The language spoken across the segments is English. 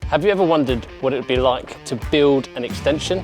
Have you ever wondered what it would be like to build an extension?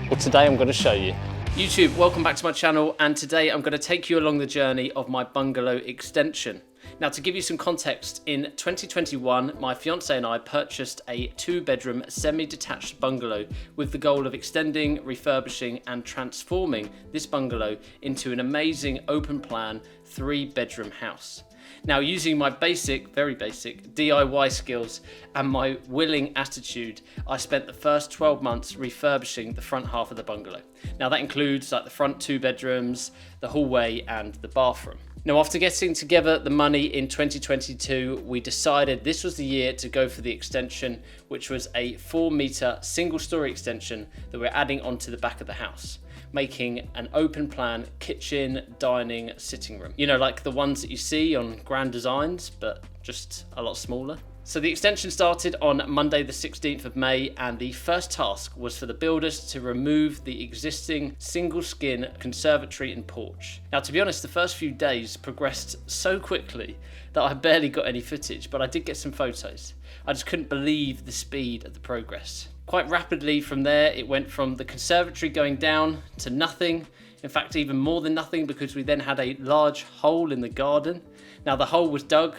Well, today I'm going to show you. YouTube, welcome back to my channel, and today I'm going to take you along the journey of my bungalow extension. Now, to give you some context, in 2021 my fiance and I purchased a 2-bedroom semi-detached bungalow with the goal of extending, refurbishing and transforming this bungalow into an amazing open plan 3-bedroom house. Now, using my very basic DIY skills and my willing attitude, I spent the first 12 months refurbishing the front half of the bungalow. Now, that includes like the front 2 bedrooms, the hallway and the bathroom. Now, after getting together the money in 2022, we decided this was the year to go for the extension, which was a 4-meter single-story extension that we're adding onto the back of the house, making an open plan kitchen, dining, sitting room. You know, like the ones that you see on Grand Designs, but just a lot smaller. So the extension started on Monday the 16th of May, and the first task was for the builders to remove the existing single skin conservatory and porch. Now, to be honest, the first few days progressed so quickly that I barely got any footage, but I did get some photos. I just couldn't believe the speed of the progress. Quite rapidly from there, it went from the conservatory going down to nothing. In fact, even more than nothing, because we then had a large hole in the garden. Now, the hole was dug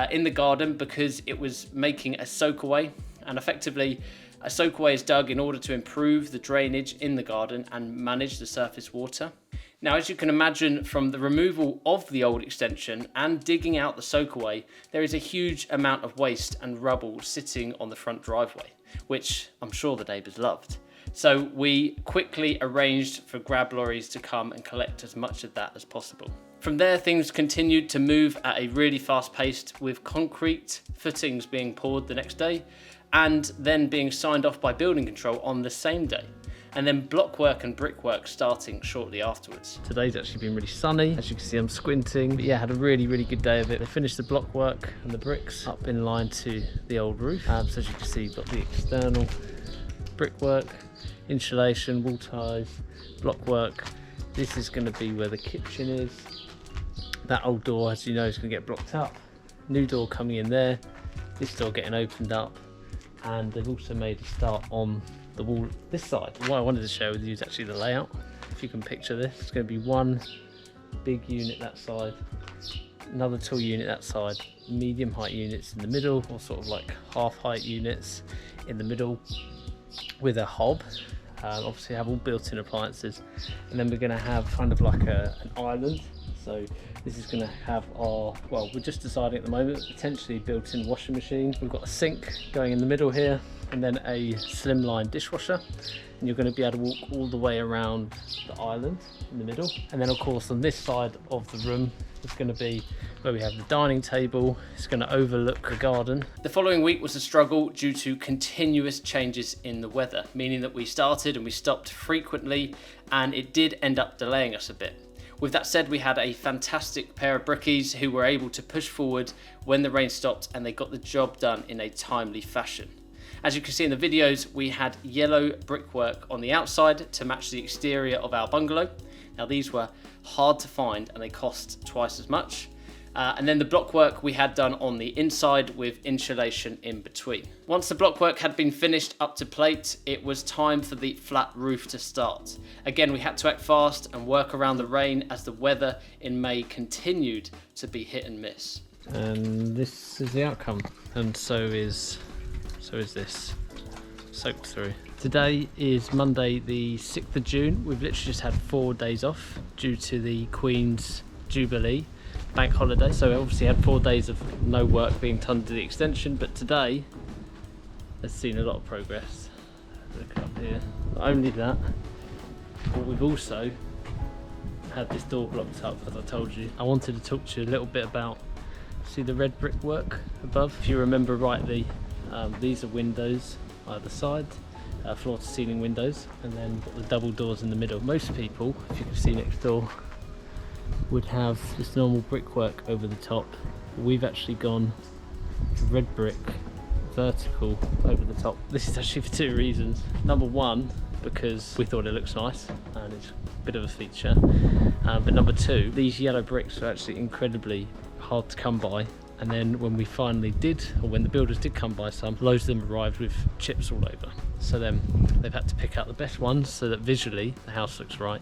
in the garden because it was making a soakaway, and effectively a soakaway is dug in order to improve the drainage in the garden and manage the surface water. Now, as you can imagine, from the removal of the old extension and digging out the soakaway, there is a huge amount of waste and rubble sitting on the front driveway, which I'm sure the neighbours loved. So we quickly arranged for grab lorries to come and collect as much of that as possible. From there, things continued to move at a really fast pace, with concrete footings being poured the next day and then being signed off by building control on the same day, and then block work and brickwork starting shortly afterwards. Today's actually been really sunny. As you can see, I'm squinting. But yeah, had a really good day of it. They finished the block work and the bricks up in line to the old roof. So as you can see, you've got the external brickwork, insulation, wall ties, block work. This is going to be where the kitchen is. That old door, as you know, is going to get blocked up. New door coming in there. This door getting opened up. And they've also made a start on the wall this side. What I wanted to share with you is actually the layout. If you can picture this, it's going to be one big unit that side, another tall unit that side, medium height units in the middle, or sort of like half height units in the middle with a hob. Obviously have all built-in appliances, and then we're going to have kind of like an island. So this is going to have our, well, we're just deciding at the moment, potentially built-in washing machine. We've got a sink going in the middle here, and then a slimline dishwasher, and you're going to be able to walk all the way around the island in the middle. And then of course on this side of the room is going to be where we have the dining table. It's going to overlook the garden. The following week was a struggle due to continuous changes in the weather, meaning that we started and we stopped frequently, and it did end up delaying us a bit. With that said, we had a fantastic pair of brickies who were able to push forward when the rain stopped, and they got the job done in a timely fashion. As you can see in the videos, we had yellow brickwork on the outside to match the exterior of our bungalow. Now, these were hard to find and they cost twice as much. And then the block work we had done on the inside with insulation in between. Once the block work had been finished up to plate, it was time for the flat roof to start. Again, we had to act fast and work around the rain, as the weather in May continued to be hit and miss. And this is the outcome, and so is this, soaked through. Today is Monday the 6th of June. We've literally just had 4 days off due to the Queen's Jubilee bank holiday. So we obviously had 4 days of no work being done to the extension, but today has seen a lot of progress. Look up here. Not only that, but we've also had this door blocked up, as I told you. I wanted to talk to you a little bit about, see the red brickwork above? If you remember rightly, these are windows either side, floor to ceiling windows, and then got the double doors in the middle. Most people, if you can see next door, would have this normal brickwork over the top. We've actually gone to red brick vertical over the top. This is actually for 2 reasons. Number one, because we thought it looks nice and it's a bit of a feature, but number 2, these yellow bricks are actually incredibly hard to come by, And then when we finally did, or when the builders did come by some, loads of them arrived with chips all over. So then they've had to pick out the best ones so that visually the house looks right.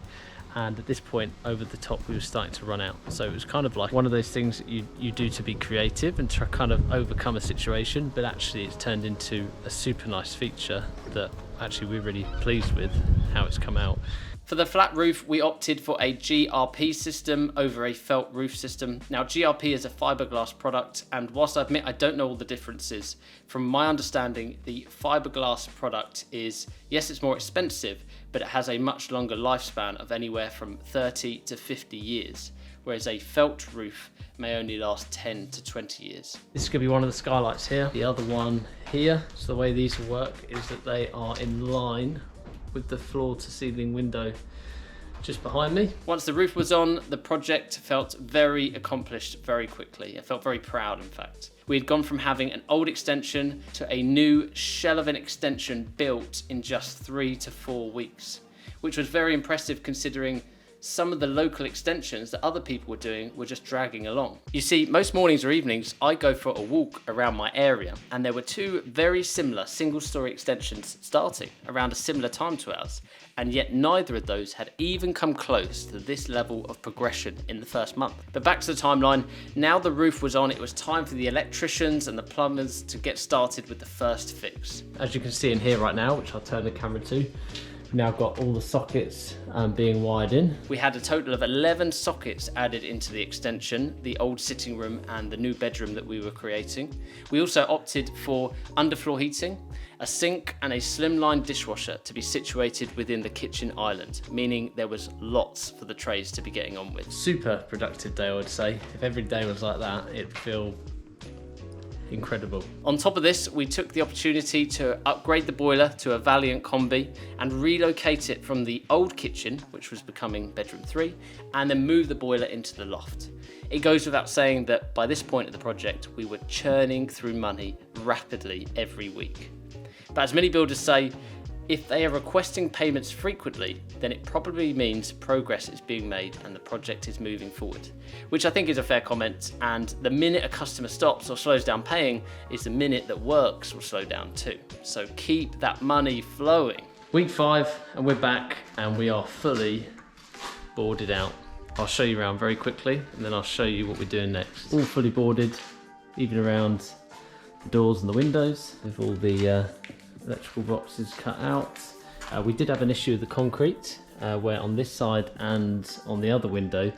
And at this point, over the top, we were starting to run out. So it was kind of like one of those things that you do to be creative and try kind of overcome a situation, but actually it's turned into a super nice feature that actually we're really pleased with how it's come out. For the flat roof, we opted for a GRP system over a felt roof system. Now, GRP is a fiberglass product, and whilst I admit I don't know all the differences, from my understanding, the fiberglass product is, yes, it's more expensive, but it has a much longer lifespan of anywhere from 30 to 50 years, whereas a felt roof may only last 10 to 20 years. This is going to be one of the skylights here. The other one here. So the way these will work is that they are in line with the floor to ceiling window just behind me. Once the roof was on, the project felt very accomplished very quickly. I felt very proud, in fact. We had gone from having an old extension to a new shell of an extension built in just 3 to 4 weeks, which was very impressive considering some of the local extensions that other people were doing were just dragging along. You see, most mornings or evenings, I go for a walk around my area, and there were 2 very similar single-story extensions starting around a similar time to ours, and yet neither of those had even come close to this level of progression in the first month. But back to the timeline, now the roof was on, it was time for the electricians and the plumbers to get started with the first fix. As you can see in here right now, which I'll turn the camera to, now got all the sockets being wired in. We had a total of 11 sockets added into the extension, the old sitting room and the new bedroom that we were creating. We also opted for underfloor heating, a sink and a slimline dishwasher to be situated within the kitchen island, meaning there was lots for the trays to be getting on with. Super productive day, I would say. If every day was like that, it'd feel incredible. On top of this, we took the opportunity to upgrade the boiler to a Valiant Combi and relocate it from the old kitchen, which was becoming bedroom 3, and then move the boiler into the loft. It goes without saying that by this point of the project, we were churning through money rapidly every week. But as many builders say, if they are requesting payments frequently, then it probably means progress is being made and the project is moving forward, which I think is a fair comment. And the minute a customer stops or slows down paying is the minute that works will slow down too. So keep that money flowing. Week 5 and we're back and we are fully boarded out. I'll show you around very quickly and then I'll show you what we're doing next. All fully boarded, even around the doors and the windows with all the electrical boxes cut out. We did have an issue with the concrete where on this side and on the other window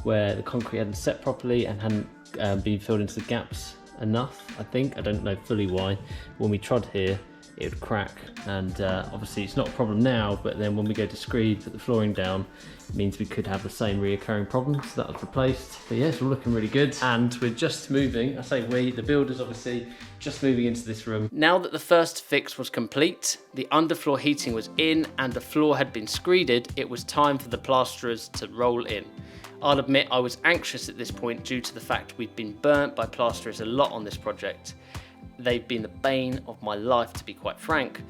where the concrete hadn't set properly and hadn't been filled into the gaps enough, I think. I don't know fully why. When we trod here, it would crack, and obviously it's not a problem now, but then when we go to screed, put the flooring down, it means we could have the same reoccurring problem, so that was replaced. But yeah, it's all looking really good, and we're just moving, I say we, the builders obviously, just moving into this room. Now that the first fix was complete, the underfloor heating was in, and the floor had been screeded, it was time for the plasterers to roll in. I'll admit I was anxious at this point due to the fact we'd been burnt by plasterers a lot on this project. They've been the bane of my life, to be quite frank,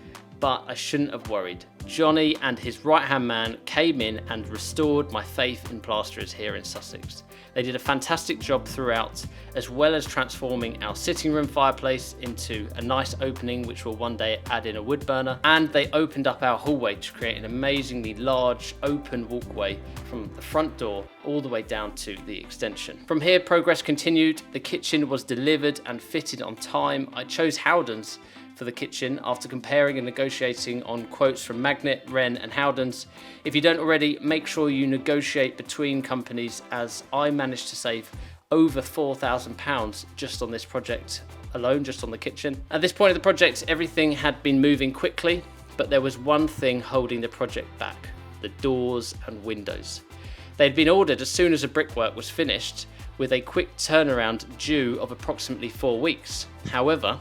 but I shouldn't have worried. Johnny and his right-hand man came in and restored my faith in plasterers here in Sussex. They did a fantastic job throughout, as well as transforming our sitting room fireplace into a nice opening which will one day add in a wood burner, and they opened up our hallway to create an amazingly large open walkway from the front door all the way down to the extension. From here, progress continued. The kitchen was delivered and fitted on time. I chose Howdens for the kitchen after comparing and negotiating on quotes from Magnet, Wren and Howdens. If you don't already, make sure you negotiate between companies, as I managed to save over £4,000 just on this project alone, just on the kitchen. At this point of the project, everything had been moving quickly, but there was one thing holding the project back: the doors and windows. They'd been ordered as soon as the brickwork was finished, with a quick turnaround due of approximately 4 weeks. However,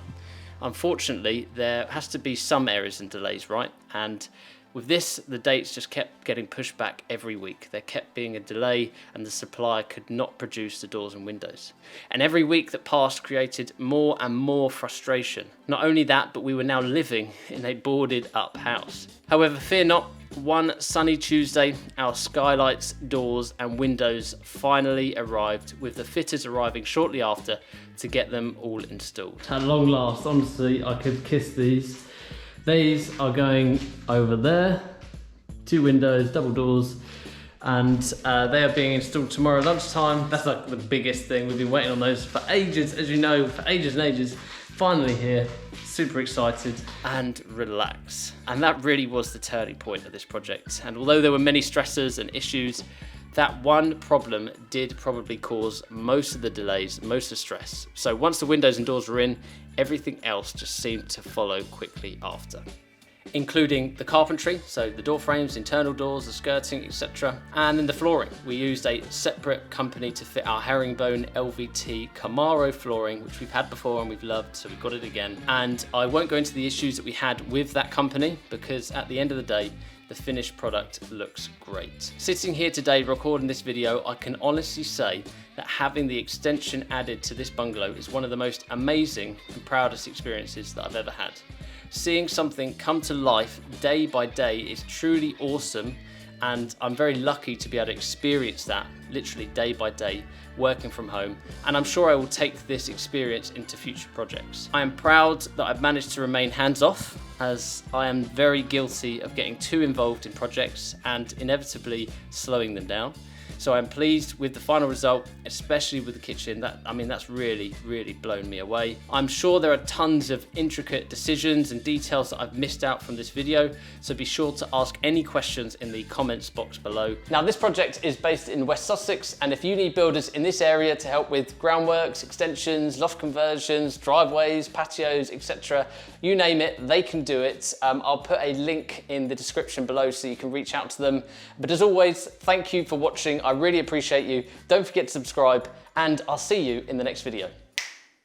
unfortunately, there has to be some errors and delays, right? And with this, the dates just kept getting pushed back every week. There kept being a delay and the supplier could not produce the doors and windows. And every week that passed created more and more frustration. Not only that, but we were now living in a boarded up house. However, fear not, one sunny Tuesday, our skylights, doors and windows finally arrived, with the fitters arriving shortly after to get them all installed. At long last, honestly, I could kiss these. These are going over there, 2 windows, double doors, and they are being installed tomorrow lunchtime. That's like the biggest thing. We've been waiting on those for ages, as you know, for ages and ages. Finally here, super excited and relax. And that really was the turning point of this project. And although there were many stressors and issues, that one problem did probably cause most of the delays, most of the stress. So once the windows and doors were in, everything else just seemed to follow quickly after, including the carpentry, so the door frames, internal doors, the skirting, etc. And then the flooring. We used a separate company to fit our herringbone LVT Camaro flooring, which we've had before and we've loved, so we've got it again. And I won't go into the issues that we had with that company, because at the end of the day, the finished product looks great. Sitting here today recording this video, I can honestly say that having the extension added to this bungalow is one of the most amazing and proudest experiences that I've ever had. Seeing something come to life day by day is truly awesome, and I'm very lucky to be able to experience that literally day by day working from home, and I'm sure I will take this experience into future projects. I am proud that I've managed to remain hands-off, as I am very guilty of getting too involved in projects and inevitably slowing them down. So I'm pleased with the final result, especially with the kitchen. That's really, really blown me away. I'm sure there are tons of intricate decisions and details that I've missed out from this video, so be sure to ask any questions in the comments box below. Now, this project is based in West Sussex, and if you need builders in this area to help with groundworks, extensions, loft conversions, driveways, patios, etc., you name it, they can do it. I'll put a link in the description below so you can reach out to them. But as always, thank you for watching. I really appreciate you. Don't forget to subscribe, and I'll see you in the next video.